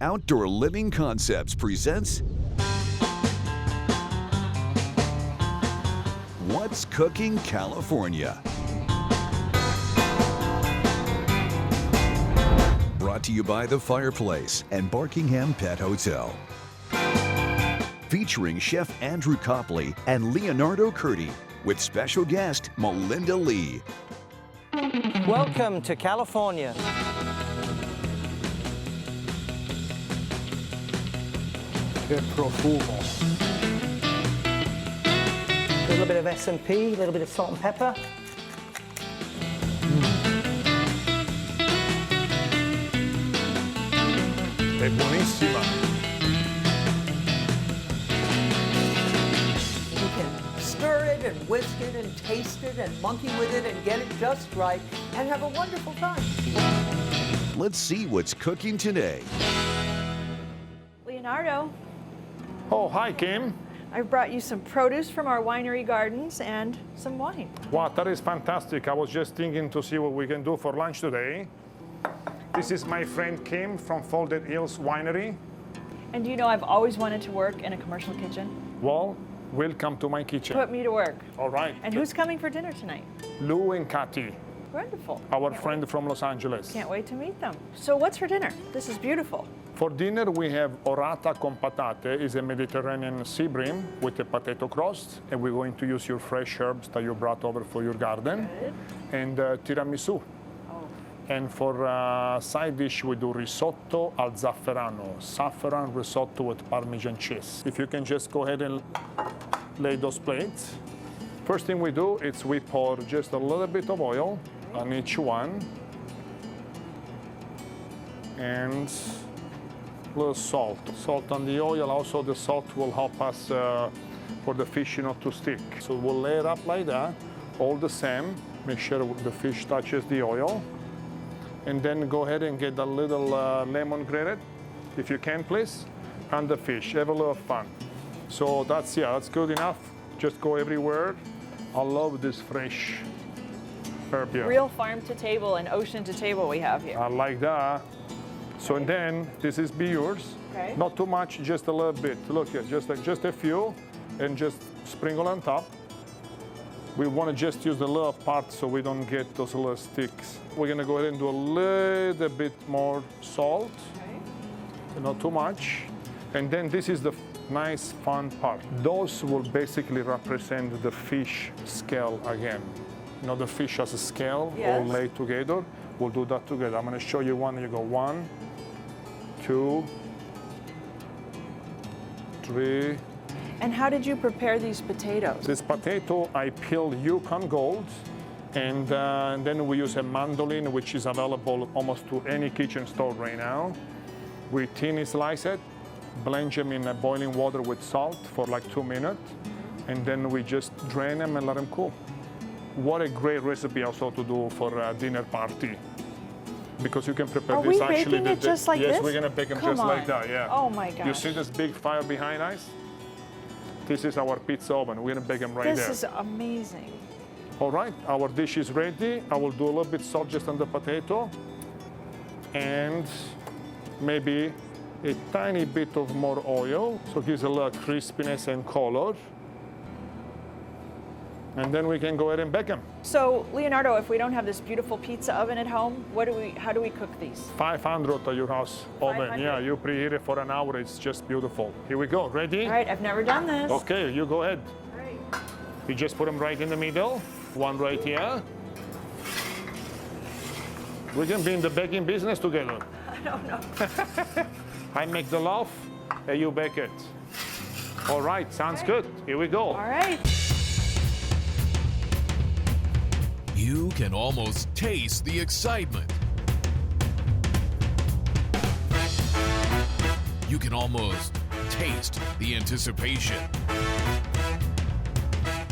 Outdoor Living Concepts presents What's Cooking California? Brought to you by The Fireplace and Barkingham Pet Hotel. Featuring Chef Andrew Copley and Leonardo Curti, with special guest Melinda Lee. Welcome to California. Che profumo. A little bit of S&P, a little bit of salt and pepper. È buonissima. You can stir it and whisk it and taste it and monkey with it and get it just right and have a wonderful time. Let's see what's cooking today. Leonardo, Oh, hi, Kim. I've brought you some produce from our winery gardens and some wine. Wow, that is fantastic. I was just thinking to see what we can do for lunch today. This is my friend Kim from Folded Hills Winery. And you know I've always wanted to work in a commercial kitchen. Well, welcome to my kitchen. Put me to work. All right. And who's coming for dinner tonight? Lou and Kathy, Wonderful. our Can't friend from Los Angeles. Can't wait to meet them. So what's for dinner? This is beautiful. For dinner, we have orata con patate. It's a Mediterranean sea bream with a potato crust, and we're going to use your fresh herbs that you brought over for your garden. Good. And tiramisu. Oh, And for side dish, we do risotto al zafferano, saffron risotto with Parmesan cheese. If you can just go ahead and lay those plates. First thing we do is we pour just a little bit of oil on each one. And a little salt. Salt on the oil, also the salt will help us for the fish not to stick. So we'll lay it up like that, all the same. Make sure the fish touches the oil. And then go ahead and get a little lemon grated, if you can, please, and the fish. Have a little fun. So that's good enough. Just go everywhere. I love this fresh herb here. real farm to table and ocean to table we have here. I like that. So and then this is be yours. Okay. Not too much, just a little bit. Look here, just a few, and just sprinkle on top. We want to just use the little part so we don't get those little sticks. We're gonna go ahead and do a little bit more salt, Okay. not too much. And then this is the nice fun part. Those will basically represent the fish scale again. You know, the fish has a scale all Yes. laid together. We'll do that together. I'm gonna show you one. You go 1, 2, 3. And how did you prepare these potatoes? This potato I peel Yukon Gold, and then we use a mandolin, which is available almost to any kitchen store right now. We thinly slice it, blend them in boiling water with salt for like 2 minutes, and then we just drain them and let them cool. What a great recipe also to do for a dinner party. Because you can prepare Are this we actually. baking it just like yes, this? we're gonna bake them Come just like on. that, yeah. Oh my gosh. You see this big fire behind us? This is our pizza oven. We're gonna bake them right This there. is amazing. All right, our dish is ready. I will do a little bit salt just on the potato and maybe a tiny bit of more oil, so it gives a little crispiness and color. And then we can go ahead and bake them. So Leonardo, if we don't have this beautiful pizza oven at home, how do we cook these? 500 at your house oven. 500? Yeah, you preheat it for an hour. It's just beautiful. Here we go. Ready? All right, I've never done this. Okay, you go ahead. All right. You just put them right in the middle. One right here. We can be in the baking business together. I don't know. I make the loaf, and you bake it. All right, sounds good. Here we go. All right. You can almost taste the excitement. You can almost taste the anticipation.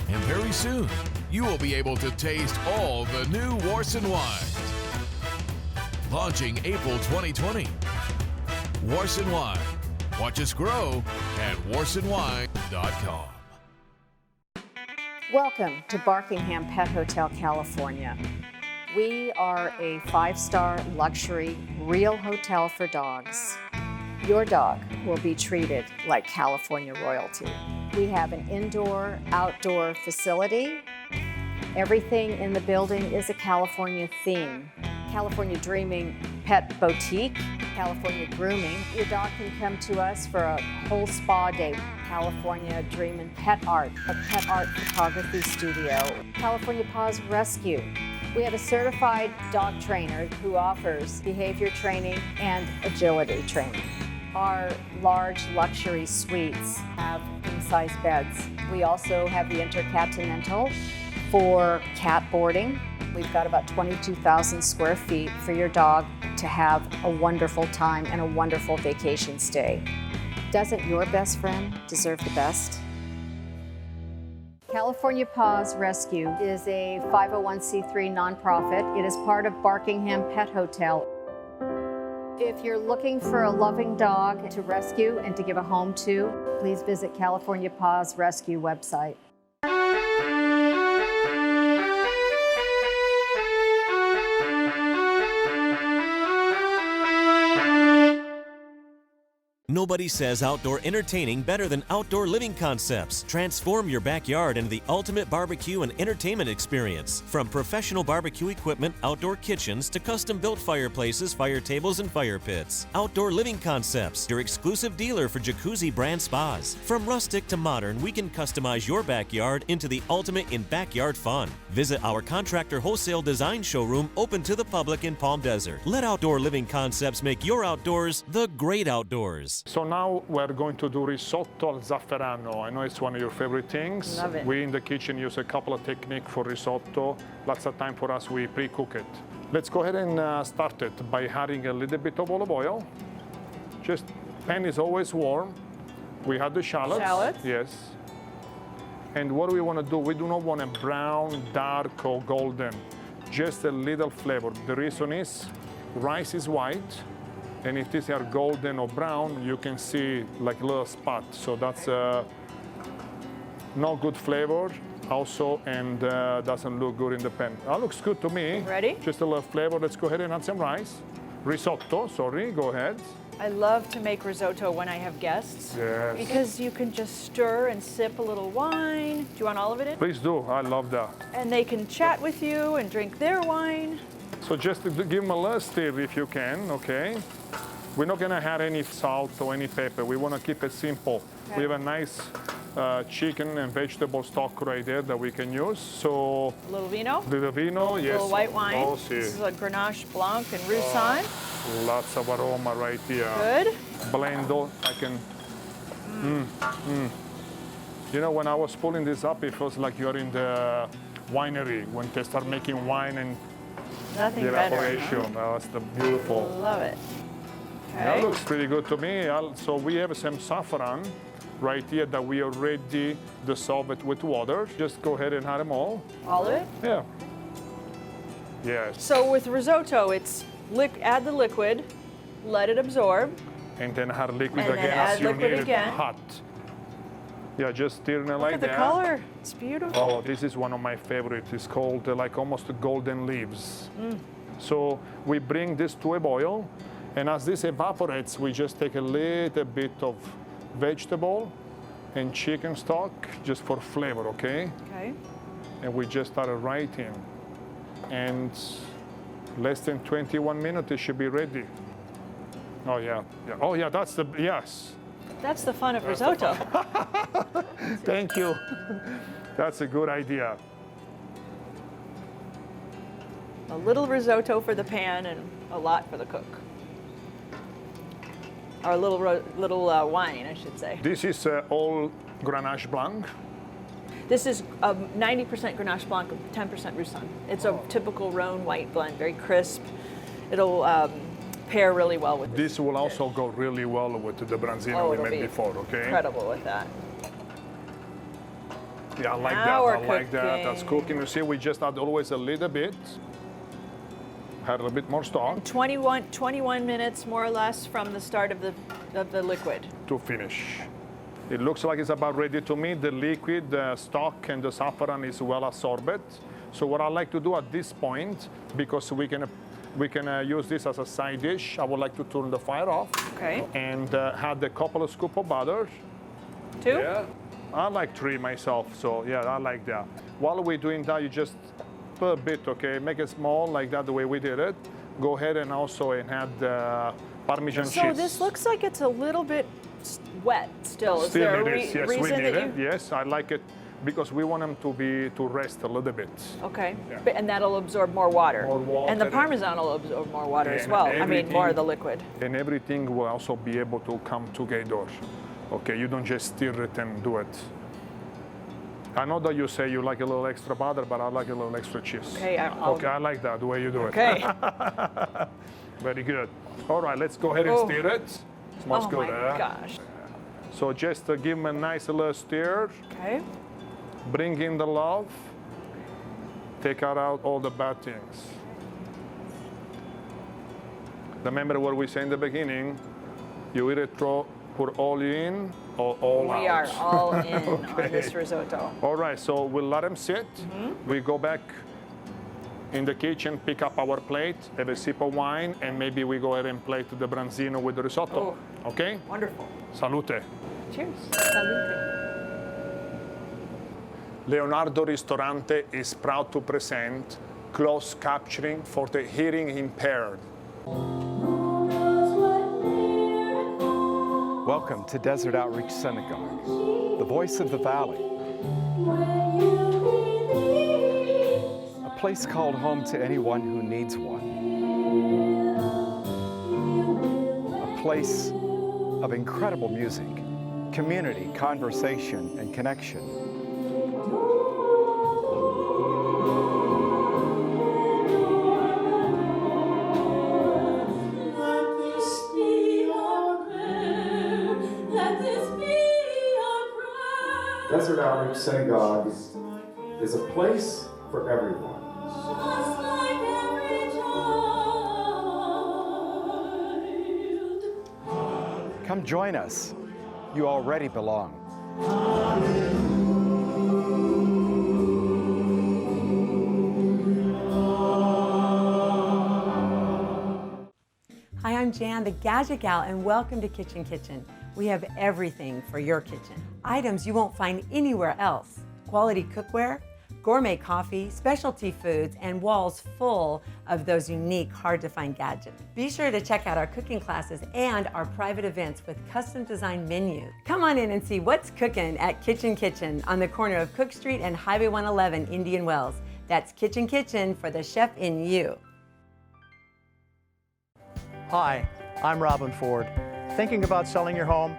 And very soon, you will be able to taste all the new Warson wines. Launching April 2020. Warson Wine. Watch us grow at warsonwine.com. Welcome to Barkingham Pet Hotel, California. We are a 5-star luxury real hotel for dogs. your dog will be treated like California royalty. We have an indoor, outdoor facility. Everything in the building is a California theme. California Dreaming Pet Boutique, California Grooming. Your dog can come to us for a whole spa day. California Dreamin' Pet Art, a pet art photography studio. California Paws Rescue. We have a certified dog trainer who offers behavior training and agility training. Our large luxury suites have king-size beds. We also have the Intercontinental for cat boarding. We've got about 22,000 square feet for your dog to have a wonderful time and a wonderful vacation stay. Doesn't your best friend deserve the best? California Paws Rescue is a 501c3 nonprofit. It is part of Barkingham Pet Hotel. If you're looking for a loving dog to rescue and to give a home to, please visit California Paws Rescue website. Nobody says outdoor entertaining better than Outdoor Living Concepts. Transform your backyard into the ultimate barbecue and entertainment experience. From professional barbecue equipment, outdoor kitchens, to custom-built fireplaces, fire tables, and fire pits. Outdoor Living Concepts, your exclusive dealer for jacuzzi brand spas. From rustic to modern, we can customize your backyard into the ultimate in backyard fun. Visit our contractor wholesale design showroom open to the public in Palm Desert. Let Outdoor Living Concepts make your outdoors the great outdoors. So now we're going to do risotto al zafferano. I know it's one of your favorite things. Love it. We in the kitchen use a couple of techniques for risotto. Lots of time for us, we pre-cook it. Let's go ahead and start it by adding a little bit of olive oil. Just, pan is always warm. We have the shallots. Shallots? Yes. And what do we want to do? We do not want a brown, dark, or golden. Just a little flavor. The reason is rice is white. And if these are golden or brown, you can see like a little spot. So that's not good flavor also, and doesn't look good in the pan. That looks good to me. Ready? Just a little flavor. Let's go ahead and add some rice. Risotto, sorry, go ahead. I love to make risotto when I have guests. Yes. Because you can just stir and sip a little wine. Do you want all of it in? Please do, I love that. And they can chat with you and drink their wine. So just to give them a little stir if you can, okay? We're not gonna add any salt or any pepper. We wanna keep it simple. Okay. We have a nice chicken and vegetable stock right there that we can use. So, A little vino. little vino, yes. A little white wine. Oh, sí. This is a Grenache Blanc and Roussanne. Lots of aroma right here. Good. Blend, I can, You know, when I was pulling this up, it feels like you're in the winery when they start making wine and Nothing the better. evaporation. Huh? That's the beautiful. Love it. That Okay. looks pretty good to me. So we have some saffron right here that we already dissolved with water. Just go ahead and add them all. All of it? Yeah. Yes. So with risotto, it's add the liquid, let it absorb. And then add liquid And then again add as you liquid need it again. hot. Yeah, just stirring it Look like at the that. color. It's beautiful. Oh, this is one of my favorites. It's called like almost golden leaves. So we bring this to a boil, and as this evaporates, we just take a little bit of vegetable and chicken stock just for flavor, okay? Okay. And we just start it right in. And less than 21 minutes, it should be ready. Oh yeah, yeah. Oh yeah, that's the, yes. That's the fun of risotto. Thank you. That's a good idea. A little risotto for the pan and a lot for the cook. Or a little wine, I should say. This is all Grenache Blanc. This is 90% Grenache Blanc, 10% Roussanne. It's a typical Rhone white blend, very crisp. It'll pair really well with This will also go really well with the branzino we it'll made be before, okay? incredible with that. Yeah, I like Now that. we're I like that. That's cooking. cooking. You see, we just add always a little bit. Add a little bit more stock 21 minutes more or less from the start of the liquid. to finish. It looks like it's about ready to me. The liquid, the stock, and the saffron is well absorbed. So what I like to do at this point, because we can We can use this as a side dish. I would like to turn the fire off. Okay. And add a couple of scoops of butter. 2? Yeah. I like 3 myself, so yeah, I like that. While we're doing that, you just put a bit, okay? Make it small, like that, the way we did it. Go ahead and also add Parmesan cheese. So this looks like it's a little bit wet still. Is there a Yes, we reason need that it. Yes, I like it because we want them to rest a little bit. Okay, Yeah. and that'll absorb more water. More water. And the Parmesan will absorb more water as And well. I mean, more of the everything- liquid. And everything will also be able to come together. Okay, you don't just stir it and do it. I know that you say you like a little extra butter, but I like a little extra cheese. Okay, Okay, I like that, the way you do it. Okay. Very good. All right, let's go ahead and Oh. stir it. Smells Oh good, my eh? gosh. So just give them a nice little stir. Okay. Bring in the love. Take out all the bad things. Remember what we said in the beginning? You either put all in or all out. We are all in on this risotto. All right, so we'll let them sit. We go back in the kitchen, pick up our plate, have a sip of wine, and maybe we go ahead and plate the branzino with the risotto. Okay? Wonderful. Salute. Cheers. Salute. Leonardo Ristorante is proud to present close capturing for the hearing impaired. Welcome to Desert Outreach Synagogue, the voice of the valley. A place called home to anyone who needs one. A place of incredible music, community, conversation, and connection. Desert Outreach Synagogue is a place for everyone. Come join us. You already belong. Hi, I'm Jan, the Gadget Gal, and welcome to Kitchen Kitchen. We have everything for your kitchen. Items you won't find anywhere else. Quality cookware, gourmet coffee, specialty foods, and walls full of those unique, hard-to-find gadgets. Be sure to check out our cooking classes and our private events with custom-designed menus. Come on in and see what's cooking at Kitchen Kitchen on the corner of Cook Street and Highway 111, Indian Wells. That's Kitchen Kitchen for the chef in you. Hi, I'm Robin Ford. Thinking about selling your home?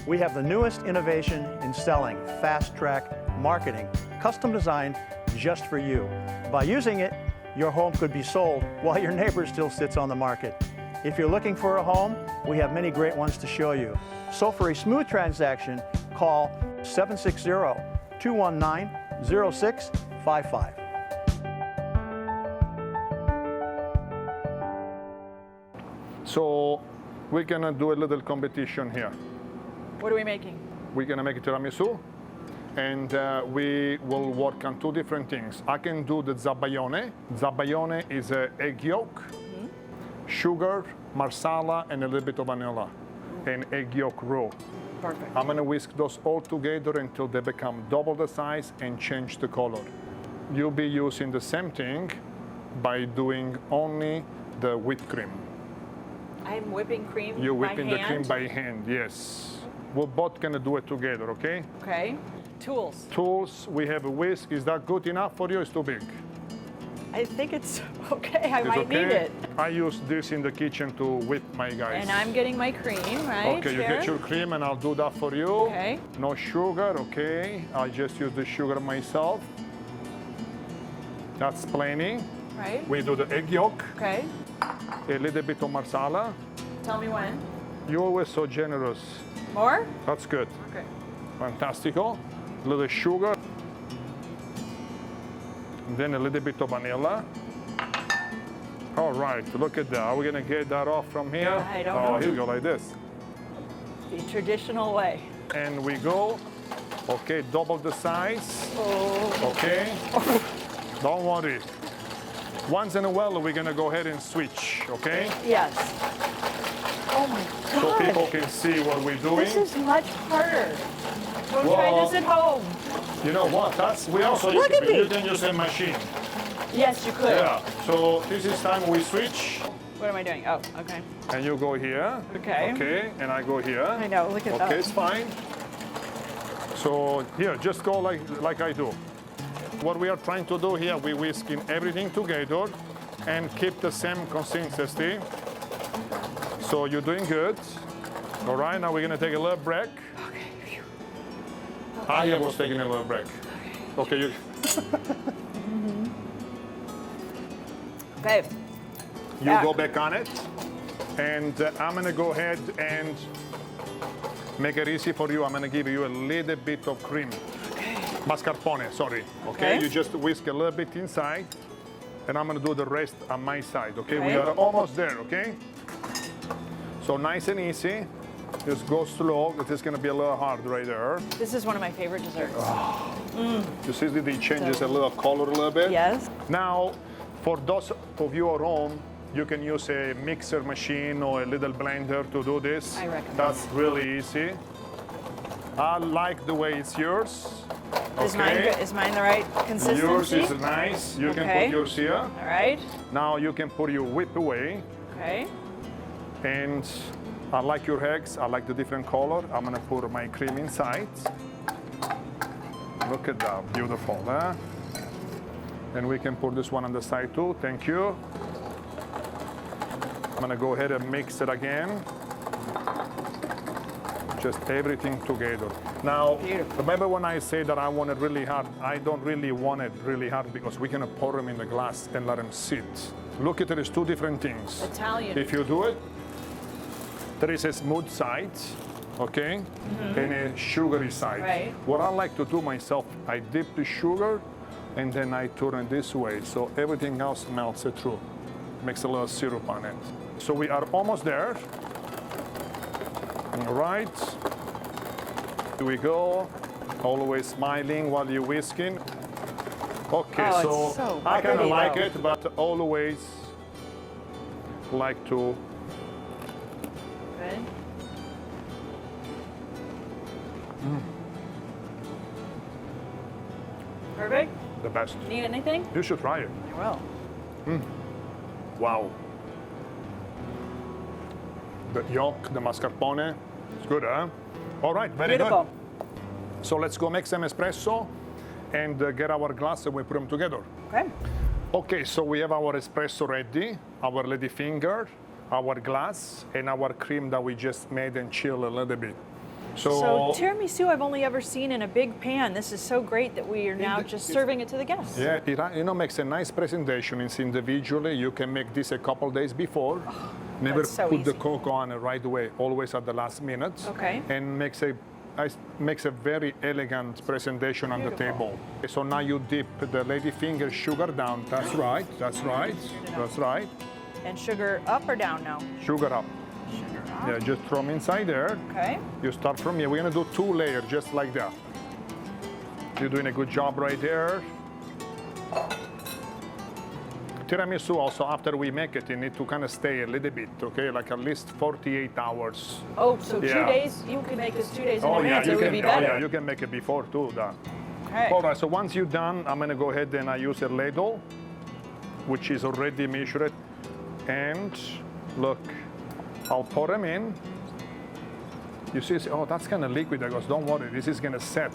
We have the newest innovation in selling, Fast Track Marketing, custom designed just for you. By using it, your home could be sold while your neighbor still sits on the market. If you're looking for a home, we have many great ones to show you. So for a smooth transaction, call 760-219-0655. So we're gonna do a little competition here. What are we making? We're gonna make a tiramisu, and we will work on 2 different things. I can do the zabaione. Zabaione is an egg yolk, sugar, marsala, and a little bit of vanilla, and egg yolk roux. Perfect. I'm gonna whisk those all together until they become double the size and change the color. You'll be using the same thing by doing only the whipped cream. I'm whipping cream You're by whipping the cream hand. by hand, yes. We're both gonna do it together, okay? Okay. Tools. Tools, we have a whisk. Is that good enough for you? It's too big. I think it's okay. I It's might okay? need it. I use this in the kitchen to whip my guys. And I'm getting my cream, right? Okay, you here? get your cream and I'll do that for you. Okay. No sugar, okay. I just use the sugar myself. That's plenty. Right. We do the egg yolk, Okay. a little bit of marsala. Tell me when. You're always so generous. More? That's good. Okay. Fantastico. A little sugar. Then a little bit of vanilla. All right, look at that. Are we gonna get that off from here? I don't Oh, know. here we go, like this. The traditional way. And we go. Okay, double the size. Oh. Okay. Don't worry. Once in a while, we're gonna go ahead and switch, okay? Yes. Oh my God. So people can see what we're doing. This is much harder. Go try Well, this at home. You know what? We also Look at me. you can use a machine. Yes, you could. Yeah. So this is time we switch. What am I doing? Oh, okay. And you go here. Okay. Okay. And I go here. I know. Look at that. Okay, it's fine. So here, just go like I do. What we are trying to do here, we whisking everything together and keep the same consistency. So you're doing good. All right, now we're gonna take a little break. Okay. I was taking a little break. Okay, you. Okay. You Back. go back on it. And I'm gonna go ahead and make it easy for you. I'm gonna give you a little bit of cream. Mascarpone, sorry. Okay, you just whisk a little bit inside. And I'm gonna do the rest on my side, okay? We are almost there, okay? So nice and easy. Just go slow. It is gonna be a little hard right there. This is one of my favorite desserts. You see that it changes a little color a little bit? Yes. Now, for those of you at home, you can use a mixer machine or a little blender to do this. I recommend. That's really easy. I like the way it's yours. Is mine the right consistency? Yours is nice. You can put yours here. All right. Now you can put your whip away. Okay. And I like your eggs. I like the different color. I'm gonna put my cream inside. Look at that, beautiful, huh? And we can put this one on the side too. Thank you. I'm gonna go ahead and mix it again. Just everything together. Now, remember when I say that I want it really hard? I don't really want it really hard because we're gonna pour them in the glass and let them sit. Look at it as two different things. Italian. If you do it, there is a smooth side, okay, and a sugary side. Right. What I like to do myself, I dip the sugar and then I turn it this way so everything else melts it through. Makes a little syrup on it. So we are almost there. All right. Here we go. Always smiling while you're whisking. Okay, so I kind of like it, but always like to. Good. Perfect. The best. Need anything? You should try it. I will. Wow. The yolk, the mascarpone, it's good, huh? All right, very Beautiful. good. So let's go make some espresso and get our glass and we put them together. Okay. Okay, so we have our espresso ready, our lady finger, our glass, and our cream that we just made and chill a little bit. So tiramisu I've only ever seen in a big pan. This is so great that we are now just serving it to the guests. Yeah, it makes a nice presentation. It's individually. You can make this a couple days before. Never so put the easy. cocoa on it right away, always at the last minute. Okay. And makes a very elegant presentation on the table. So now you dip the lady finger sugar down. That's right, that's right, that's right. And sugar up or down now? Sugar up. Sugar up. Yeah, just throw them inside there. Okay. You start from here. We're gonna do 2 layers just like that. You're doing a good job right there. Tiramisu also, after we make it, you need to kind of stay a little bit, okay? Like at least 48 hours. Oh, so 2 Yeah. days? You can make this 2 days in Oh yeah, advance. It would be better. yeah, you can make it before too. Okay. All right, so once you're done, I'm gonna go ahead and I use a ladle, which is already measured. And look, I'll pour them in. You see, oh, that's kind of liquid. I goes, don't worry, this is gonna set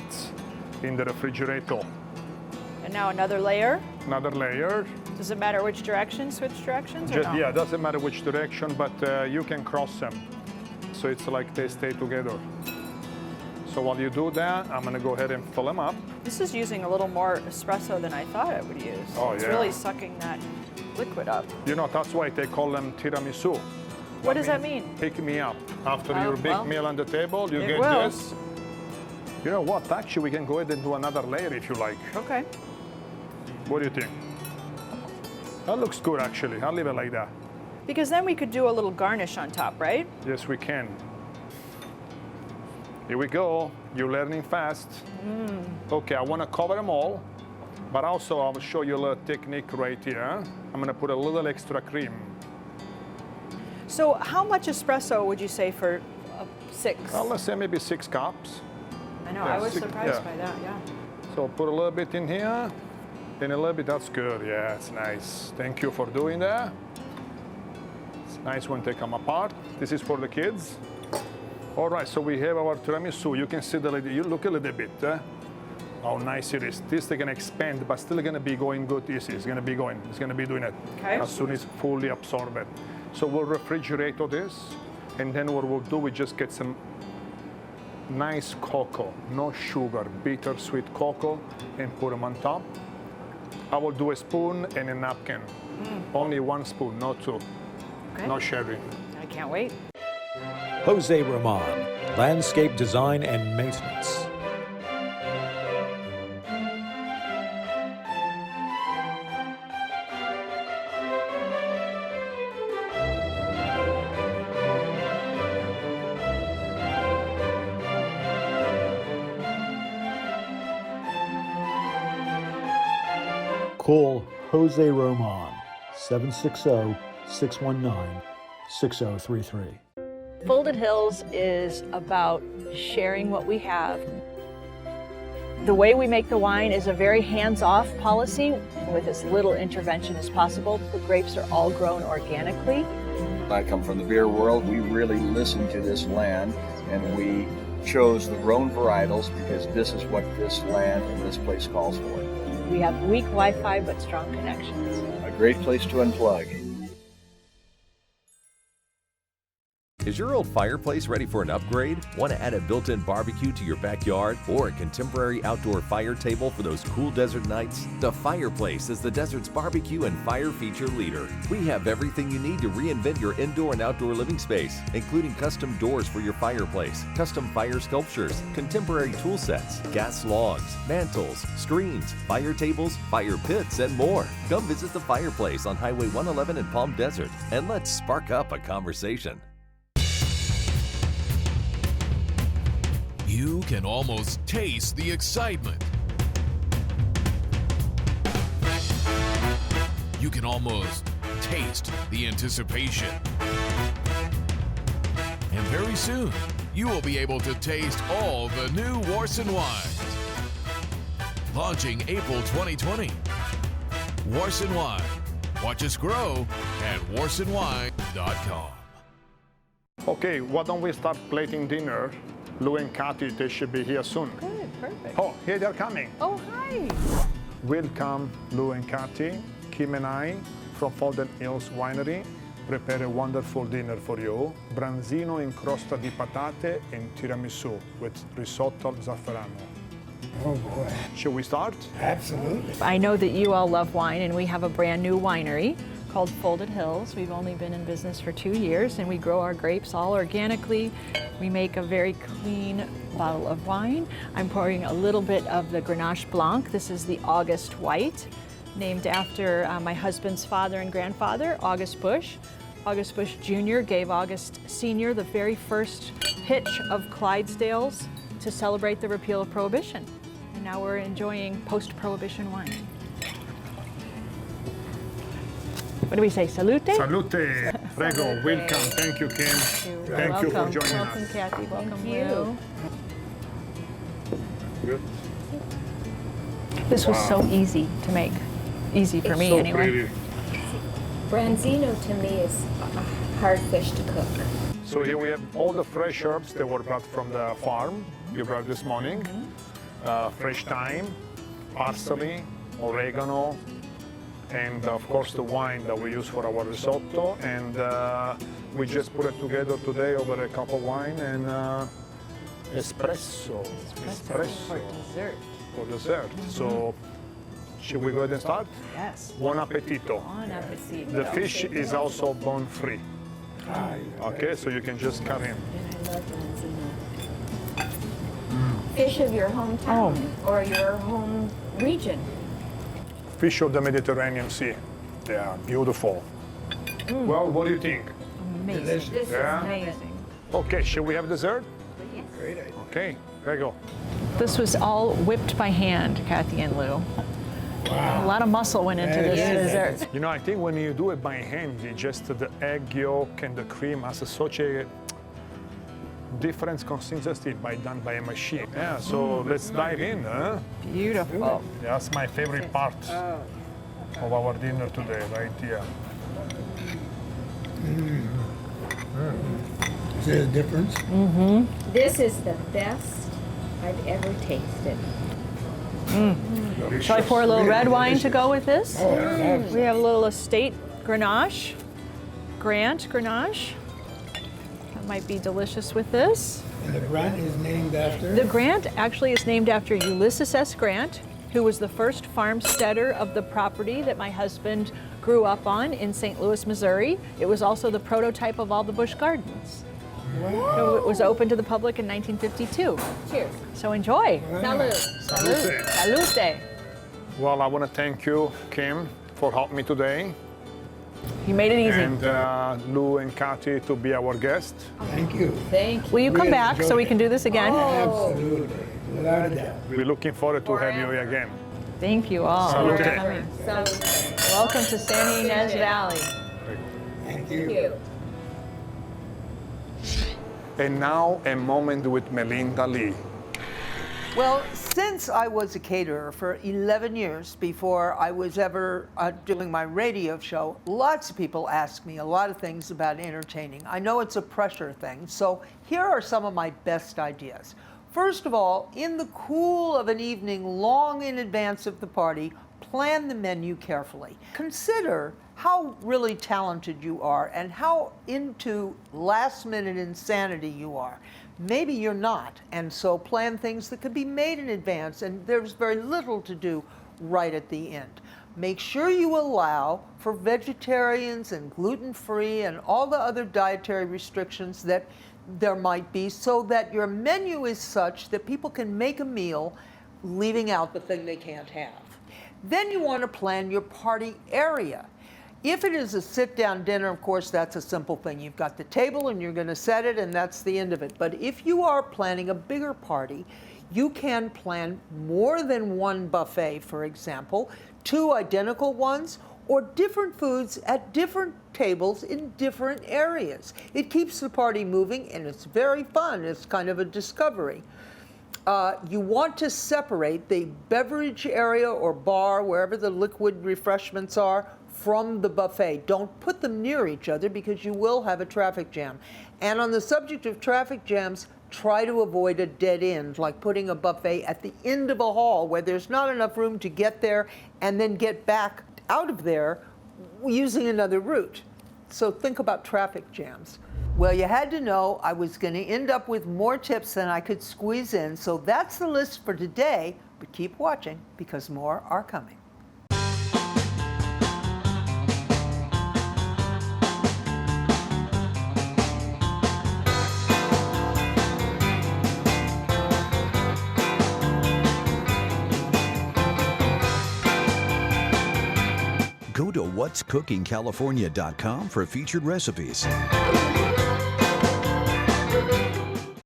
in the refrigerator. And now another layer. Another layer. Does it matter which direction? Switch directions or no? Yeah, it doesn't matter which direction, but you can cross them. So it's like they stay together. So while you do that, I'm gonna go ahead and fill them up. This is using a little more espresso than I thought I would use. Oh, it's yeah. really sucking that liquid up. You know, that's why they call them tiramisu. What does that mean? Pick me up. After Oh, your big well, meal on the table, you it get will. this. You know what? Actually, we can go ahead and do another layer if you like. Okay. What do you think? That looks good, actually. I'll leave it like that. Because then we could do a little garnish on top, right? Yes, we can. Here we go. You're learning fast. Okay, I want to cover them all. But also I'll show you a little technique right here. I'm gonna put a little extra cream. So how much espresso would you say for 6? Well, let's say maybe 6 cups. I know, Yeah, I was 6, surprised yeah. by that, yeah. So put a little bit in here, and a little bit, that's good. Yeah, it's nice. Thank you for doing that. It's nice when they come apart. This is for the kids. All right, so we have our tiramisu. You can see you look a little bit. How nice it is. This they're gonna expand, but still gonna be going good easy. It's gonna be doing it Okay. as soon as fully absorbed. So we'll refrigerate all this, and then what we'll do, we just get some nice cocoa, no sugar, bittersweet cocoa, and put them on top. I will do a spoon and a napkin. Only 1 spoon, not 2. Okay. No sharing. I can't wait. Jose Ramon, Landscape Design and Maintenance. Call Jose Ramon, 760-619-6033. Folded Hills is about sharing what we have. The way we make the wine is a very hands-off policy with as little intervention as possible. The grapes are all grown organically. I come from the beer world. We really listened to this land, and we chose the grown varietals because this is what this land and this place calls for. We have weak Wi-Fi but strong connections. A great place to unplug. Is your old fireplace ready for an upgrade? Want to add a built-in barbecue to your backyard or a contemporary outdoor fire table for those cool desert nights? The Fireplace is the desert's barbecue and fire feature leader. We have everything you need to reinvent your indoor and outdoor living space, including custom doors for your fireplace, custom fire sculptures, contemporary tool sets, gas logs, mantles, screens, fire tables, fire pits, and more. Come visit the Fireplace on Highway 111 in Palm Desert, and let's spark up a conversation. You can almost taste the excitement. You can almost taste the anticipation. And very soon, you will be able to taste all the new Warson wines. Launching April 2020. Warson Wine. Watch us grow at warsonwine.com. Okay, why don't we start plating dinner? Lou and Kathy, they should be here soon. Good, perfect. Oh, here they're coming. Oh, hi. Welcome, Lou and Kathy. Kim and I from Folded Hills Winery prepare a wonderful dinner for you. Branzino in crosta di patate and tiramisu with risotto al zafferano. Oh boy. Should we start? Absolutely. I know that you all love wine, and we have a brand new winery called Folded Hills. We've only been in business for 2 years, and we grow our grapes all organically. We make a very clean bottle of wine. I'm pouring a little bit of the Grenache Blanc. This is the August White, named after my husband's father and grandfather, August Bush. August Bush Jr. gave August Sr. the very first pitch of Clydesdales to celebrate the repeal of Prohibition. And now we're enjoying post-Prohibition wine. What do we say? Salute? Salute. Prego, welcome. Thank you, Kim. Thank you for joining Welcome, us. Kathy. Welcome, Thank you. Lou. Good. This was so easy to make. Easy for me, So anyway. pretty. Branzino to me is a hard fish to cook. So here we have all the fresh herbs that were brought from the farm you brought this morning. Fresh thyme, parsley, oregano, and of course the wine that we use for our risotto. And we just put it together today over a cup of wine and espresso. For dessert. For dessert. So should we go ahead and start? Yes. Buon appetito. Bon appetit. The fish is also bone-free. Okay, so you can just cut in. And I love Branzino. Fish of your hometown or your home region. Fish of the Mediterranean Sea. They are beautiful. Well, what do you think? Amazing. Delicious. This Yeah. is amazing. Okay, should we have dessert? Yes. Great idea. Okay, there you go. This was all whipped by hand, Kathy and Lou. A lot of muscle went into this dessert. You know, I think when you do it by hand, it just the egg yolk and the cream has such a different consistency done by a machine. Yeah, so let's dive in, huh? Beautiful. That's my favorite part of our dinner today, right here. Is there a difference? This is the best I've ever tasted. Shall I pour a little red wine to go with this? Oh, We have a little estate Grenache, Grant Grenache. That might be delicious with this. And the Grant is named after? The Grant actually is named after Ulysses S. Grant, who was the first farmsteader of the property that my husband grew up on in St. Louis, Missouri. It was also the prototype of all the Busch Gardens. Wow. So it was open to the public in 1952. Cheers. So enjoy. Salud. Salute. Salute. Well, I want to thank you, Kim, for helping me today. You made it easy. And Lou and Kathy to be our guest. Thank you. Thank you. Will you come Really back so enjoyed we can do this again? Absolutely. Without a doubt. We're looking forward to have you here again. Thank you all Salute. for coming. Welcome to San Ynez Valley. Thank Thank you. you. And now a moment with Melinda Lee. Well, since I was a caterer for 11 years before I was ever doing my radio show, lots of people ask me a lot of things about entertaining. I know it's a pressure thing, so here are some of my best ideas. First of all, in the cool of an evening long in advance of the party, plan the menu carefully. Consider how really talented you are and how into last-minute insanity you are. Maybe you're not, and so plan things that could be made in advance, and there's very little to do right at the end. Make sure you allow for vegetarians and gluten-free and all the other dietary restrictions that there might be, so that your menu is such that people can make a meal leaving out the thing they can't have. Then you want to plan your party area. If it is a sit-down dinner, of course, that's a simple thing. You've got the table and you're going to set it and that's the end of it. But if you are planning a bigger party, you can plan more than one buffet, for example, 2 identical ones, or different foods at different tables in different areas. It keeps the party moving and it's very fun. It's kind of a discovery. You want to separate the beverage area or bar, wherever the liquid refreshments are, from the buffet. Don't put them near each other because you will have a traffic jam. And on the subject of traffic jams, try to avoid a dead end, like putting a buffet at the end of a hall where there's not enough room to get there and then get back out of there using another route. So think about traffic jams. Well, you had to know I was going to end up with more tips than I could squeeze in, so that's the list for today, but keep watching because more are coming. Go to whatscookingcalifornia.com for featured recipes.